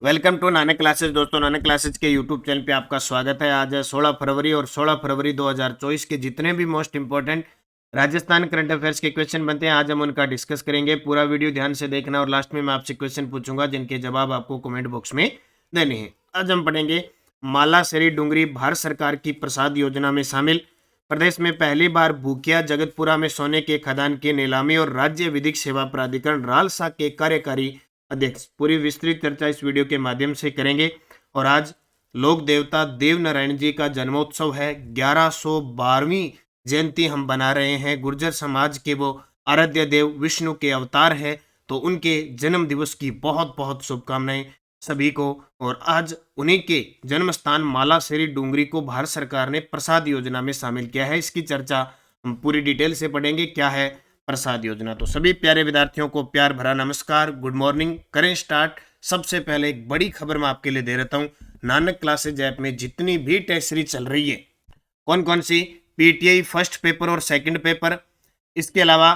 Welcome to Nanak classes. दोस्तों, Nanak classes के YouTube channel पे आपका स्वागत है। आज है 16 फरवरी और 16 फरवरी 2024 के जितने भी most important Rajasthan current affairs के क्वेश्चन बनते हैं आज हम उनका डिस्कस करेंगे। पूरा वीडियो ध्यान से देखना और लास्ट में मैं आपसे क्वेश्चन पूछूंगा जिनके जवाब आपको कमेंट बॉक्स में देने हैं। आज हम पढ़ेंगे मालासरी डूंगरी भारत सरकार की प्रसाद योजना में शामिल। प्रदेश में पहली बार भूकिया जगतपुरा में सोने के खदान की नीलामी और राज्य विधिक सेवा प्राधिकरण रालसा के कार्यकारी अध्यक्ष। पूरी विस्तृत चर्चा इस वीडियो के माध्यम से करेंगे। और आज लोक देवता देव नारायण जी का जन्मोत्सव है। 1112वीं जयंती हम बना रहे हैं। गुर्जर समाज के वो आराध्य देव विष्णु के अवतार है, तो उनके जन्म दिवस की बहुत बहुत शुभकामनाएं सभी को। और आज उन्हीं के जन्म स्थान मालासरी डूंगरी को भारत सरकार ने प्रसाद योजना में शामिल किया है। इसकी चर्चा हम पूरी डिटेल से पढ़ेंगे। क्या है प्रसाद योजना? तो सभी प्यारे विद्यार्थियों को प्यार भरा नमस्कार, गुड मॉर्निंग। करें स्टार्ट। सबसे पहले एक बड़ी खबर मैं आपके लिए दे रहता हूं। नानक क्लासेज ऐप में जितनी भी टेस्ट सीरीज चल रही है, कौन कौन सी, पीटीआई फर्स्ट पेपर और सेकंड पेपर, इसके अलावा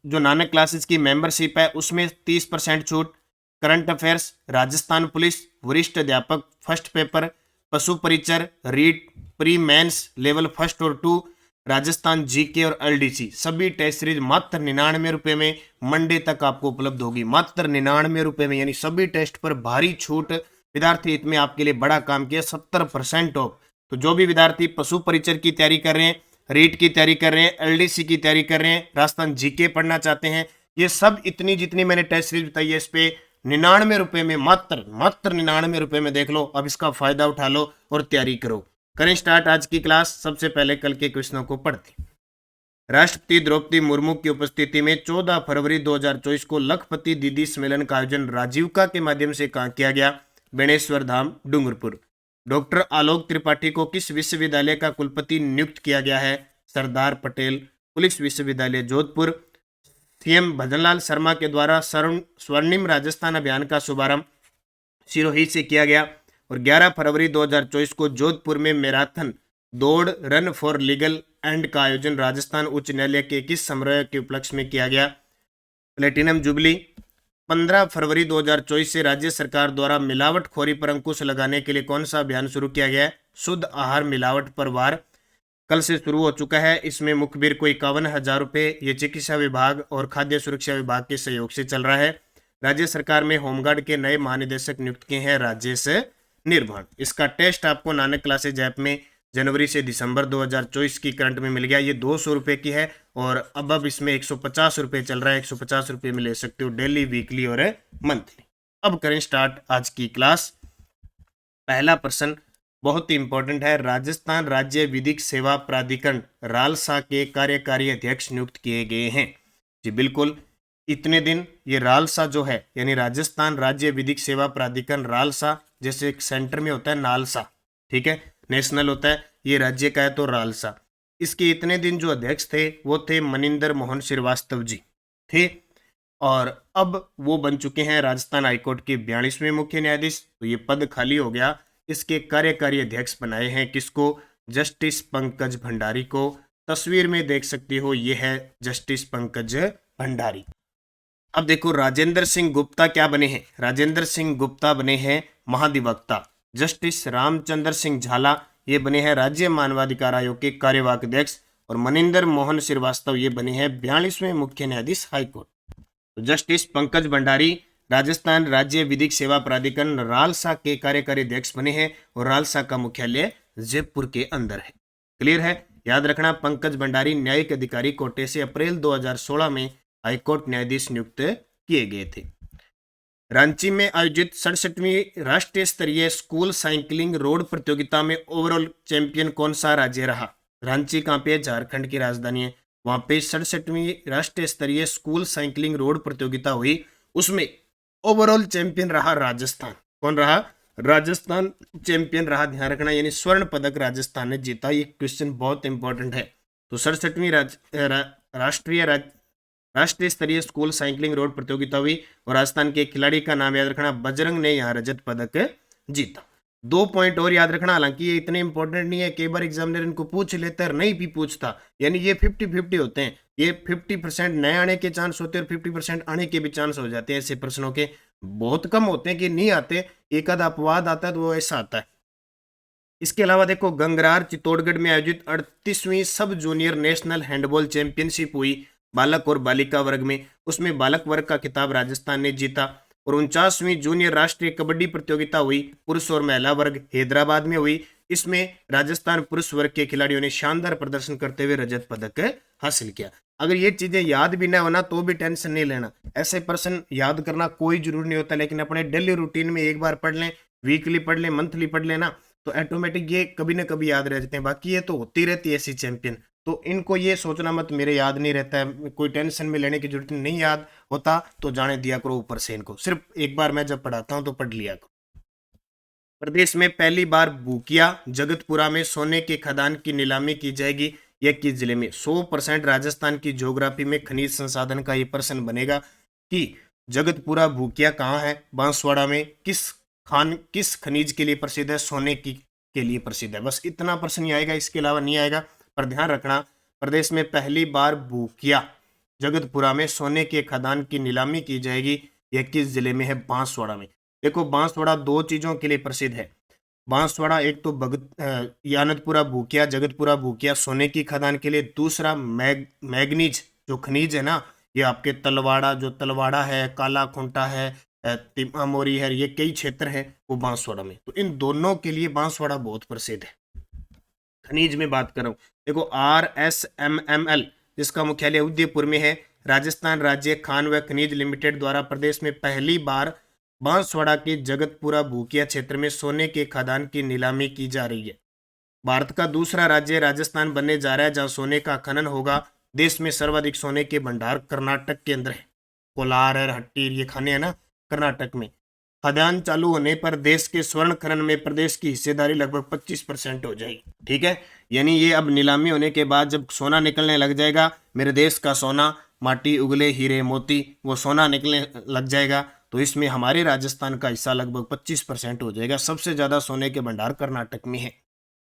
जो नानक क्लासेज की मेंबरशिप है उसमें 30% छूट, करंट अफेयर्स, राजस्थान पुलिस, वरिष्ठ अध्यापक फर्स्ट पेपर, पशु परिचर, REET, pre mains level first और 2, राजस्थान जीके और एलडीसी, सभी टेस्ट सीरीज मात्र 99 रुपए में मंडे तक आपको उपलब्ध होगी। मात्र 99 रुपए में, यानी सभी टेस्ट पर भारी छूट। विद्यार्थी हित में आपके लिए बड़ा काम किया, 70% ऑफ। तो जो भी विद्यार्थी पशु परिचर की तैयारी कर रहे हैं, रीट की तैयारी कर रहे हैं, एलडीसी की तैयारी कर रहे हैं, राजस्थान जीके पढ़ना चाहते हैं, ये सब इतनी जितनी मैंने टेस्ट सीरीज बताई है इस पे 99 रुपए में, मात्र 99 रुपए में देख लो। अब इसका फायदा उठा लो और तैयारी करो। करें स्टार्ट आज की क्लास। सबसे पहले कल के क्वेश्चनों को पढ़ते। राष्ट्रपति द्रौपदी मुर्मू की उपस्थिति में 14 फरवरी 2024 को लखपति दीदी सम्मेलन का आयोजन राजीविका के माध्यम से किया गया, बेणेश्वर धाम डूंगरपुर। डॉक्टर आलोक त्रिपाठी को किस विश्वविद्यालय का कुलपति नियुक्त किया गया है? सरदार पटेल पुलिस विश्वविद्यालय जोधपुर। सीएम भजनलाल शर्मा के द्वारा स्वर्णिम राजस्थान अभियान का शुभारंभ सिरोही से किया गया। और 11 फरवरी 2024 को जोधपुर में मैराथन दौड़ रन फॉर लीगल एंड का आयोजन राजस्थान उच्च न्यायालय के किस समारोह के उपलक्ष्य में किया गया? Platinum jubilee. 15 फरवरी 2024 से राज्य सरकार द्वारा मिलावटखोरी पर अंकुश लगाने के लिए कौन सा अभियान शुरू किया गया है? शुद्ध आहार मिलावट पर वार कल से शुरू हो चुका है। इसमें मुखबिर को 51,000 रुपये, ये चिकित्सा विभाग और खाद्य सुरक्षा विभाग के सहयोग से चल रहा है। राज्य सरकार में होमगार्ड के नए महानिदेशक नियुक्त किए हैं राजेश निर्भण। इसका टेस्ट आपको नानक क्लासेज ऐप में जनवरी से दिसंबर 2024 की करंट में मिल गया। ये 200 रुपये की है और अब इसमें 150 रुपये चल रहा है। 150 रुपये में ले सकते हो डेली, वीकली और मंथली। अब करें स्टार्ट आज की क्लास। पहला प्रश्न बहुत ही इंपॉर्टेंट है। राजस्थान राज्य विधिक सेवा प्राधिकरण रालसा के कार्यकारी अध्यक्ष नियुक्त किए गए हैं। जी बिल्कुल, इतने दिन ये रालसा जो है, यानी राजस्थान राज्य विधिक सेवा प्राधिकरण रालसा, जैसे एक सेंटर में होता है नालसा, ठीक है, नेशनल होता है, ये राज्य का है तो रालसा। इसके इतने दिन जो अध्यक्ष थे वो थे मनिंदर मोहन श्रीवास्तव जी थे, और अब वो बन चुके हैं राजस्थान हाईकोर्ट के 42वें मुख्य न्यायाधीश। तो ये पद खाली हो गया। इसके कार्यकारी अध्यक्ष बनाए हैं किसको? जस्टिस पंकज भंडारी को। तस्वीर में देख सकती हो, ये है जस्टिस पंकज भंडारी। अब देखो राजेंद्र सिंह गुप्ता क्या बने हैं? राजेंद्र सिंह गुप्ता बने हैं महाधिवक्ता। जस्टिस रामचंद्र सिंह झाला ये बने हैं राज्य मानवाधिकार आयोग के कार्यवाहक अध्यक्ष। और मनिंदर मोहन श्रीवास्तव ये बने हैं 42वें मुख्य न्यायाधीश हाईकोर्ट। तो जस्टिस पंकज भंडारी राजस्थान राज्य विधिक सेवा प्राधिकरण रालसा के कार्यकारी अध्यक्ष बने हैं और रालसा का मुख्यालय जयपुर के अंदर है। क्लियर है? याद रखना, पंकज भंडारी न्यायिक अधिकारी कोटे से अप्रैल 2016 में हाईकोर्ट न्यायाधीश नियुक्त किए गए थे। रांची में आयोजित 67वीं राष्ट्रीय स्तरीय स्कूल साइकिलिंग रोड प्रतियोगिता में ओवरऑल चैंपियन कौन सा राज्य रहा? रांची कहाँ पे है? झारखंड की राजधानी है। वहां पे 67वीं राष्ट्रीय स्तरीय स्कूल साइकिलिंग रोड प्रतियोगिता हुई, उसमें ओवरऑल चैंपियन रहा राजस्थान। कौन रहा? राजस्थान चैंपियन रहा। ध्यान रखना, यानी स्वर्ण पदक राजस्थान ने जीता। ये क्वेश्चन बहुत इंपॉर्टेंट है। तो 67वीं राष्ट्रीय स्तरीय स्कूल साइकिलिंग रोड प्रतियोगिता हुई और राजस्थान के खिलाड़ी का नाम याद रखना, बजरंग ने यहाँ रजत पदक जीता। 2 पॉइंट और याद रखना, हालांकि ये इतने इंपॉर्टेंट नहीं है, कई बार एग्जामिनर इनको पूछ लेता है, नहीं भी पूछता, यानी ये 50-50 होते हैं। ये 50% नए आने के चांस होते हैं और 50% आने के भी चांस हो जाते हैं ऐसे प्रश्नों के। बहुत कम होते हैं कि नहीं आते, एक आधा अपवाद आता है तो वो ऐसा आता है। इसके अलावा देखो गंगरार चित्तौड़गढ़ में आयोजित 38वीं सब जूनियर नेशनल हैंडबॉल चैंपियनशिप हुई बालक और बालिका वर्ग में, उसमें बालक वर्ग का खिताब राजस्थान ने जीता। और 49वीं जूनियर राष्ट्रीय कबड्डी प्रतियोगिता हुई पुरुष और महिला वर्ग, हैदराबाद में हुई। इसमें राजस्थान पुरुष वर्ग के खिलाड़ियों ने शानदार प्रदर्शन करते हुए रजत पदक हासिल किया। अगर ये चीजें याद भी ना होना तो भी टेंशन नहीं लेना, ऐसे प्रश्न याद करना कोई जरूरी नहीं होता, लेकिन अपने डेली रूटीन में एक बार पढ़ लें, वीकली पढ़ लें, मंथली पढ़ लेना, तो ऑटोमेटिक ये कभी ना कभी याद रह जाते हैं। बाकी ये तो होती रहती है ऐसी चैंपियन, तो इनको ये सोचना मत मेरे याद नहीं रहता है, कोई टेंशन में लेने की जरूरत नहीं, याद होता तो जाने दिया करो ऊपर से इनको, सिर्फ एक बार मैं जब पढ़ाता हूं तो पढ़ लिया करो। प्रदेश में पहली बार भूकिया जगतपुरा में सोने के खदान की नीलामी की जाएगी, यह किस जिले में? 100% राजस्थान की ज्योग्राफी में खनिज संसाधन का ये प्रश्न बनेगा कि जगतपुरा भूकिया कहाँ है? बांसवाड़ा में। किस खनिज के लिए प्रसिद्ध है? सोने की के लिए प्रसिद्ध है। बस इतना प्रश्न ही आएगा, इसके अलावा नहीं आएगा। पर ध्यान रखना, प्रदेश में पहली बार भूकिया जगतपुरा में सोने के खदान की नीलामी की जाएगी, यह किस जिले में है? बांसवाड़ा में। देखो बांसवाड़ा दो चीजों के लिए प्रसिद्ध है। बांसवाड़ा एक तो यानतपुरा भूकिया जगतपुरा भूकिया सोने की खदान के लिए, दूसरा मैग्नीज जो खनिज है ना, ये आपके तलवाड़ा, जो तलवाड़ा है, काला खुंटा है, तिमामोरी है, ये कई क्षेत्र है वो बांसवाड़ा में, तो इन दोनों के लिए बांसवाड़ा बहुत प्रसिद्ध है। खनिज में बात कर रहा हूँ, देखो RSMML जिसका मुख्यालय उदयपुर में है, राजस्थान राज्य खान व खनिज लिमिटेड द्वारा प्रदेश में पहली बार बांसवाड़ा के जगतपुरा भूकिया क्षेत्र में सोने के खदान की नीलामी की जा रही है। भारत का दूसरा राज्य राजस्थान बनने जा रहा है जहां सोने का खनन होगा। देश में सर्वाधिक सोने के भंडार कर्नाटक के अंदर है। कोलार और हट्टी ये खाने हैं ना कर्नाटक में। खदान चालू होने पर देश के स्वर्ण खनन में प्रदेश की हिस्सेदारी लगभग 25% हो जाएगी। ठीक है, यानी ये अब नीलामी होने के बाद जब सोना निकलने लग जाएगा, मेरे देश का सोना, माटी उगले हीरे मोती, वो सोना निकलने लग जाएगा, तो इसमें हमारे राजस्थान का हिस्सा लगभग 25% हो जाएगा। सबसे ज्यादा सोने के भंडार कर्नाटक में है।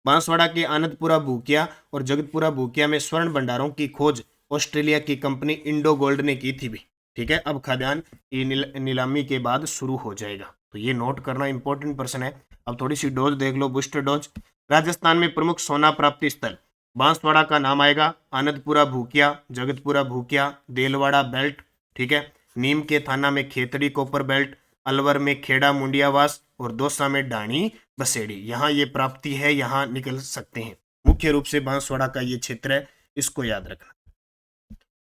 बांसवाड़ा के आनंदपुरा भूकिया और जगतपुरा भूकिया में स्वर्ण भंडारों की खोज ऑस्ट्रेलिया की कंपनी इंडो गोल्ड ने की थी भी। ठीक है, अब खदान नीलामी के बाद शुरू हो जाएगा, तो ये नोट करना इंपॉर्टेंट प्रश्न है। अब थोड़ी सी डोज देख लो, बूस्टर डोज। राजस्थान में प्रमुख सोना प्राप्ति स्थल, बांसवाड़ा का नाम आएगा, आनंदपुरा भूकिया, जगतपुरा भूकिया, देलवाड़ा बेल्ट, ठीक है, नीम के थाना में खेतड़ी कॉपर बेल्ट, अलवर में खेड़ा मुंडियावास और दौसा में डाणी बसेड़ी, यहाँ ये प्राप्ति है, यहाँ निकल सकते हैं। मुख्य रूप से बांसवाड़ा का ये क्षेत्र है, इसको याद रखना।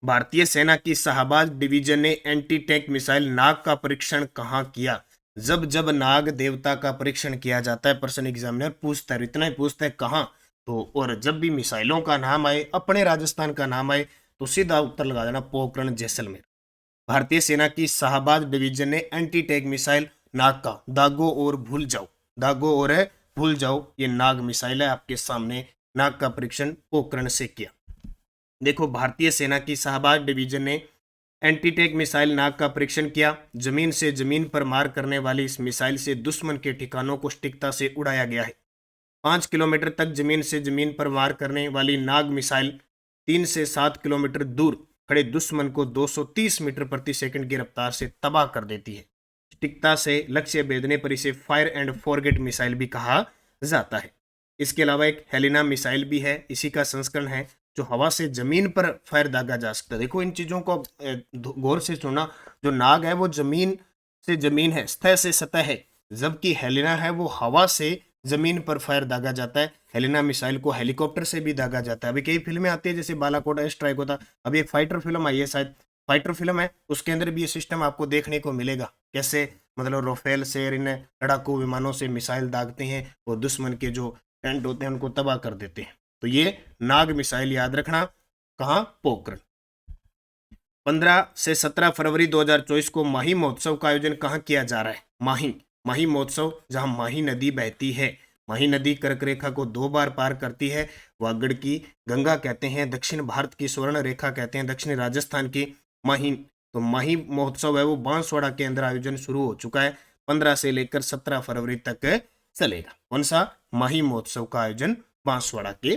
भारतीय सेना की शाहबाज डिवीजन ने एंटी टैंक मिसाइल नाग का परीक्षण कहाँ किया? जब नाग देवता का परीक्षण किया जाता है, पर्सनल एग्जामिनर पूछता है, इतना ही पूछता है कहाँ, तो और जब भी मिसाइलों का नाम आए, अपने राजस्थान का नाम आए, तो सीधा उत्तर लगा देना पोखरण जैसलमेर। भारतीय सेना की शाहबाज डिवीजन ने एंटी टैंक मिसाइल नाग का, दागो और भूल जाओ, दागो और भूल जाओ, ये नाग मिसाइल है आपके सामने, नाग का परीक्षण पोखरण से किया। देखो भारतीय सेना की शाहबाज डिवीजन ने एंटी टैंक मिसाइल नाग का परीक्षण किया। जमीन से जमीन पर मार करने वाली इस मिसाइल से दुश्मन के ठिकानों को सटीकता से उड़ाया गया है। 5 किलोमीटर तक जमीन से जमीन पर वार करने वाली नाग मिसाइल 3 से 7 किलोमीटर दूर खड़े दुश्मन को 230 मीटर प्रति सेकंड की रफ्तार से तबाह कर देती है। सटीकता से लक्ष्य भेदने पर इसे फायर एंड फॉरगेट मिसाइल भी कहा जाता है। इसके अलावा एक हेलिना मिसाइल भी है, इसी का संस्करण है, जो हवा से जमीन पर फायर दागा जा सकता है। देखो इन चीजों को गौर से सुनना, जो नाग है वो जमीन से जमीन है, सतह से सतह है, जबकि हेलिना है वो हवा से जमीन पर फायर दागा जाता है। हेलिना मिसाइल को हेलीकॉप्टर से भी दागा जाता है। अभी कई फिल्में आती है, जैसे बालाकोट एयर स्ट्राइक होता, अभी एक फाइटर फिल्म आई है, शायद फाइटर फिल्म है, उसके अंदर भी ये सिस्टम आपको देखने को मिलेगा, कैसे मतलब राफेल से इन लड़ाकू विमानों से मिसाइल दागते हैं और दुश्मन के जो टेंट होते हैं उनको तबाह कर देते हैं। तो ये नाग मिसाइल याद रखना, कहाँ? पोखरण। 15 से 17 फरवरी 2024 को माही महोत्सव का आयोजन कहाँ किया जा रहा है? माही महोत्सव, जहां माही नदी बहती है। माही नदी कर्क रेखा को 2 बार पार करती है। वागड़ की गंगा कहते हैं, दक्षिण भारत की स्वर्ण रेखा कहते हैं, दक्षिण राजस्थान की माही। तो माही महोत्सव है वो बांसवाड़ा के अंदर आयोजन शुरू हो चुका है, 15 से लेकर 17 फरवरी तक चलेगा। कौन सा? माही महोत्सव का आयोजन बांसवाड़ा के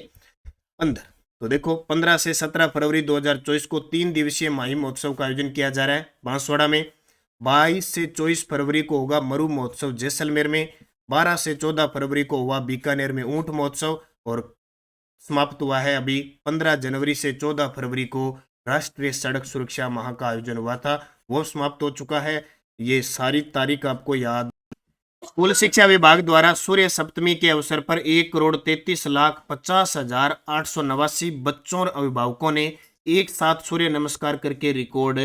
अंदर। तो देखो 15 से 17 फरवरी 2024 को 3 दिवसीय माही महोत्सव का आयोजन किया जा रहा है बांसवाड़ा में। 22 से 24 फरवरी को होगा मरु महोत्सव जैसलमेर में, 12 से 14 फरवरी को हुआ बीकानेर में ऊंट महोत्सव, और समाप्त हुआ है अभी 15 जनवरी से 14 फरवरी को राष्ट्रीय सड़क सुरक्षा माह का आयोजन हुआ था, वो समाप्त हो चुका है। ये सारी तारीख आपको याद। स्कूल शिक्षा विभाग द्वारा सूर्य सप्तमी के अवसर पर 1,33,50,889 बच्चों और अभिभावकों ने एक साथ सूर्य नमस्कार करके रिकॉर्ड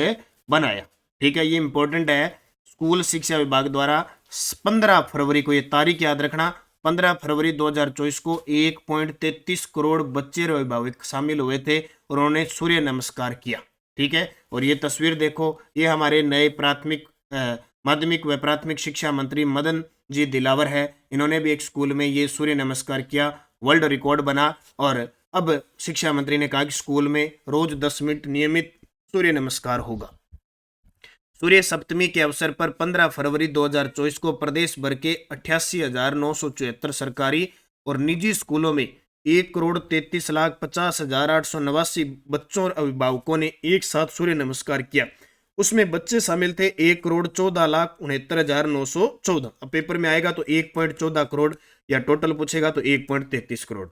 बनाया। ठीक है, ये इंपॉर्टेंट है। स्कूल शिक्षा विभाग द्वारा 15 फरवरी को, ये तारीख याद रखना, 15 फरवरी 2024 को 1.33 करोड़ बच्चे और अभिभावक शामिल हुए थे और उन्होंने सूर्य नमस्कार किया। ठीक है, और ये तस्वीर देखो, ये हमारे नए माध्यमिक व प्राथमिक शिक्षा मंत्री मदन जी दिलावर है। इन्होंने भी एक स्कूल में ये सूर्य नमस्कार किया, वर्ल्ड रिकॉर्ड बना। और अब शिक्षा मंत्री ने कहा कि स्कूल में रोज 10 मिनट नियमित सूर्य नमस्कार होगा। सूर्य सप्तमी के अवसर पर 15 फरवरी 2024 को प्रदेश भर के 88,974 सरकारी और निजी स्कूलों में 1,33,50,889 बच्चों और अभिभावकों ने एक साथ सूर्य नमस्कार किया। उसमें बच्चे शामिल थे 1,14,69,914। अब पेपर में आएगा तो 1.14 करोड़ या टोटल पूछेगा तो 1.33 करोड़।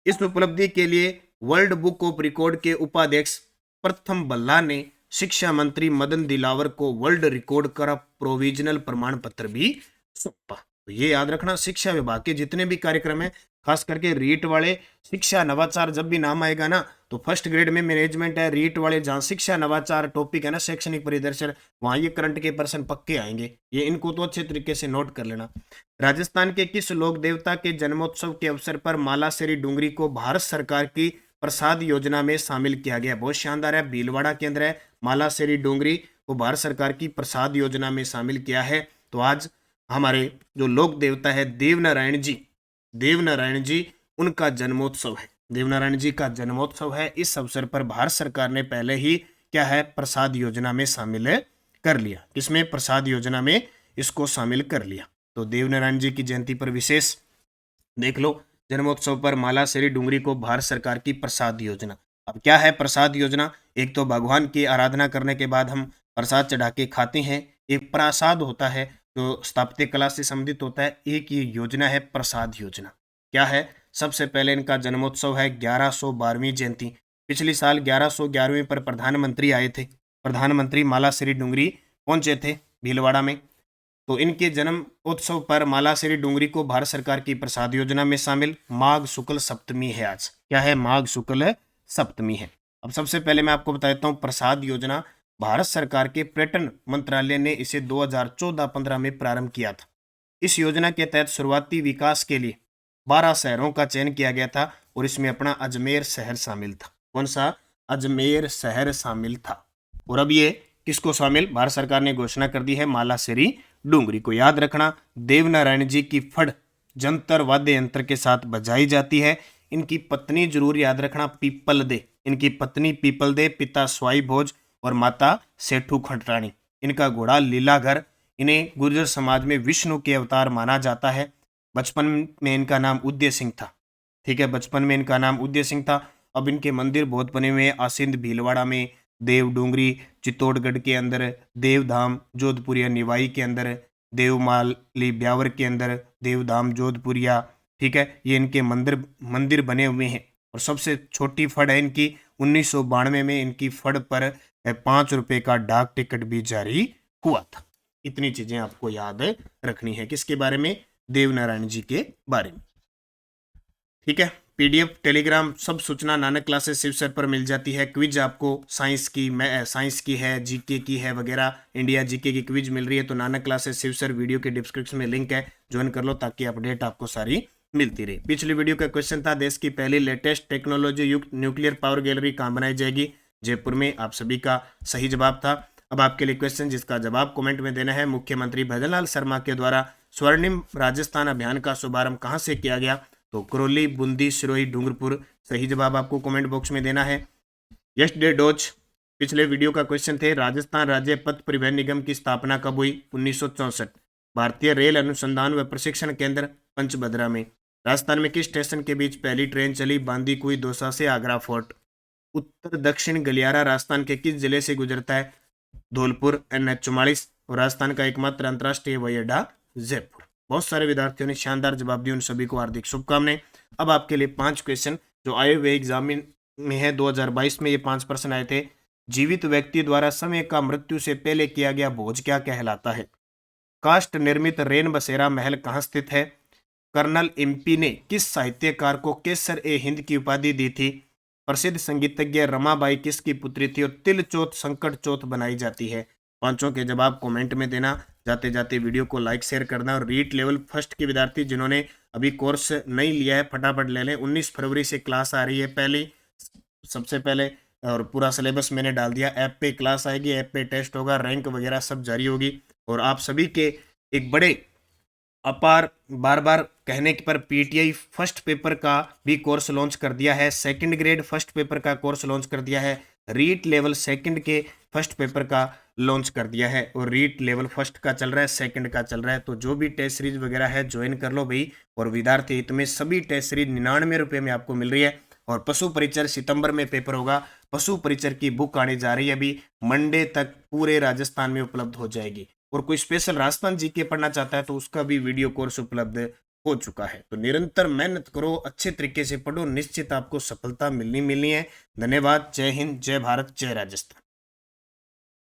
इस उपलब्धि के लिए वर्ल्ड बुक ऑफ रिकॉर्ड के उपाध्यक्ष प्रथम बल्ला ने शिक्षा मंत्री मदन दिलावर को वर्ल्ड रिकॉर्ड का प्रोविजनल प्रमाण पत्र भी सौंपा। तो ये याद रखना, शिक्षा विभाग के जितने भी कार्यक्रम है, खास करके रीट वाले, शिक्षा नवाचार जब भी नाम आएगा ना तो फर्स्ट ग्रेड में मैनेजमेंट है, रीट वाले जहां शिक्षा नवाचार टॉपिक है ना, शैक्षणिक परिदर्शन, वहां ये करंट के पर्सन पक्के आएंगे। ये इनको तो अच्छे तरीके से नोट कर लेना। राजस्थान के किस लोक देवता के जन्मोत्सव के अवसर पर मालासेरी डूंगरी को भारत सरकार की प्रसाद योजना में शामिल किया गया? बहुत शानदार है, भीलवाड़ा केंद्र है मालासेरी डूंगरी को भारत सरकार की प्रसाद योजना में शामिल किया है। तो आज हमारे जो लोक देवता है देवनारायण जी, उनका जन्मोत्सव है। देवनारायण जी का जन्मोत्सव है। इस अवसर पर भारत सरकार ने पहले ही क्या है, प्रसाद योजना में शामिल कर लिया। किसमें? प्रसाद योजना में इसको शामिल कर लिया। तो देवनारायण जी की जयंती पर विशेष देख लो, जन्मोत्सव पर मालासेरी डूंगरी को भारत सरकार की प्रसाद योजना। अब क्या है प्रसाद योजना? एक तो भगवान की आराधना करने के बाद हम प्रसाद चढ़ा के खाते हैं, एक प्रसाद होता है जो स्थापत्य कला से संबंधित होता है। एक ये योजना है प्रसाद योजना। क्या है? सबसे पहले इनका जन्मोत्सव है 1112वीं जयंती। पिछली साल 1111वीं पर प्रधानमंत्री आए थे, प्रधानमंत्री मालासेरी डूंगरी पहुंचे थे भीलवाड़ा में। तो इनके जन्म उत्सव पर मालासेरी डूंगरी को भारत सरकार की प्रसाद योजना में शामिल। माघ शुक्ल सप्तमी है आज। क्या है? माघ शुक्ल सप्तमी है। अब सबसे पहले मैं आपको बता देता हूँ, प्रसाद योजना भारत सरकार के पर्यटन मंत्रालय ने इसे 2014-15 में प्रारंभ किया था। इस योजना के तहत शुरुआती विकास के लिए 12 शहरों का चयन किया गया था और इसमें अपना अजमेर शहर शामिल था। कौन सा? अजमेर शहर शामिल था। और अब ये किसको शामिल भारत सरकार ने घोषणा कर दी है? मालासेरी डूंगरी को। याद रखना, देवनारायण जी की फड़ जंतर वाद्य यंत्र के साथ बजाई जाती है। इनकी पत्नी जरूर याद रखना, पीपल दे। इनकी पत्नी पीपल दे, पिता स्वाई भोज और माता सेठू खंडरानी। इनका घोड़ा लीलाघर। इन्हें गुर्जर समाज में विष्णु के अवतार माना जाता है। बचपन में इनका नाम उदय सिंह था। ठीक है, बचपन में इनका नाम उदय सिंह था। अब इनके मंदिर बहुत बने हुए हैं, आसिंद भीलवाड़ा में, देव डूंगरी चित्तौड़गढ़ के अंदर, देवधाम जोधपुरिया निवाई के अंदर, देवमाली ब्यावर के अंदर, देवधाम जोधपुरिया। ठीक है, ये इनके मंदिर बने हुए हैं। और सबसे छोटी फड़ है इनकी 1992 में इनकी फड़ पर 5 रुपए का डाक टिकट भी जारी हुआ था। इतनी चीजें आपको याद रखनी है। किसके बारे में? देवनारायण जी के बारे में। ठीक है, पीडीएफ टेलीग्राम सब सूचना नानक क्लासेस शिव सर पर मिल जाती है। क्विज आपको साइंस की है, जीके की है वगैरह, इंडिया जीके की क्विज मिल रही है। तो Nanak classes Shiv sir video के डिस्क्रिप्शन में लिंक है, ज्वाइन कर लो ताकि अपडेट आपको सारी मिलती रही। पिछली वीडियो का क्वेश्चन था, देश की पहली लेटेस्ट टेक्नोलॉजी युक्त न्यूक्लियर पावर गैलरी कहाँ बनाई जाएगी? जयपुर में। आप सभी का सही जवाब था। अब आपके लिए क्वेश्चन जिसका जवाब कमेंट में देना है। मुख्यमंत्री भजनलाल शर्मा के द्वारा स्वर्णिम राजस्थान अभियान का शुभारंभ कहाँ से किया गया? तो करौली, बूंदी, सिरोही, डूंगरपुर। सही जवाब आपको कमेंट बॉक्स में देना है। यस्टरडे डोज पिछले वीडियो का क्वेश्चन थे, राजस्थान राज्य पथ परिवहन निगम की स्थापना कब हुई? 1964। भारतीय रेल अनुसंधान व प्रशिक्षण केंद्र पंचभद्रा में। राजस्थान में किस स्टेशन के बीच पहली ट्रेन चली? बांदीकुई दौसा से आगरा फोर्ट। उत्तर दक्षिण गलियारा राजस्थान के किस जिले से गुजरता है? धौलपुर NH 44। और राजस्थान का एकमात्र अंतर्राष्ट्रीय हवाई अड्डा जयपुर। बहुत सारे विद्यार्थियों ने शानदार जवाब दिए, उन सभी को हार्दिक शुभकामनाएं। अब आपके लिए 5 क्वेश्चन जो आए हुए एग्जाम में है 2022 में, ये 5 प्रश्न आए थे। जीवित व्यक्ति द्वारा समय का मृत्यु से पहले किया गया भोज क्या कहलाता है? काष्ठ निर्मित रेन बसेरा महल कहाँ स्थित है? कर्नल इम्पी ने किस साहित्यकार को केसर ए हिंद की उपाधि दी थी? प्रसिद्ध संगीतज्ञ रमाबाई किसकी पुत्री थी? और तिल चौथ संकट चौथ बनाई जाती है? पांचों के जवाब कमेंट में देना। जाते जाते वीडियो को लाइक शेयर करना। और रीट लेवल फर्स्ट के विद्यार्थी जिन्होंने अभी कोर्स नहीं लिया है फटाफट ले लें। 19 फरवरी से क्लास आ रही है पहले, सबसे पहले, और पूरा सिलेबस मैंने डाल दिया। ऐप पे क्लास आएगी, ऐप पे टेस्ट होगा, रैंक वगैरह सब जारी होगी। और आप सभी के एक बड़े अपार बार बार कहने पर पीटीआई फर्स्ट पेपर का भी कोर्स लॉन्च कर दिया है। सेकंड ग्रेड फर्स्ट पेपर का कोर्स लॉन्च कर दिया है। रीट लेवल सेकंड के फर्स्ट पेपर का लॉन्च कर दिया है। और रीट लेवल फर्स्ट का चल रहा है, सेकंड का चल रहा है। तो जो भी टेस्ट सीरीज वगैरह है ज्वाइन कर लो भाई। और विद्यार्थी हित में सभी टेस्ट सीरीज 99 रुपये में आपको मिल रही है। और पशु परिचर सितंबर में पेपर होगा। पशु परिचर की बुक आने जा रही है, अभी मंडे तक पूरे राजस्थान में उपलब्ध हो जाएगी। और कोई स्पेशल राजस्थान जीके पढ़ना चाहता है तो उसका भी वीडियो कोर्स उपलब्ध हो चुका है। तो निरंतर मेहनत करो, अच्छे तरीके से पढ़ो, निश्चित आपको सफलता मिलनी है। धन्यवाद। जय हिंद, जय भारत, जय राजस्थान।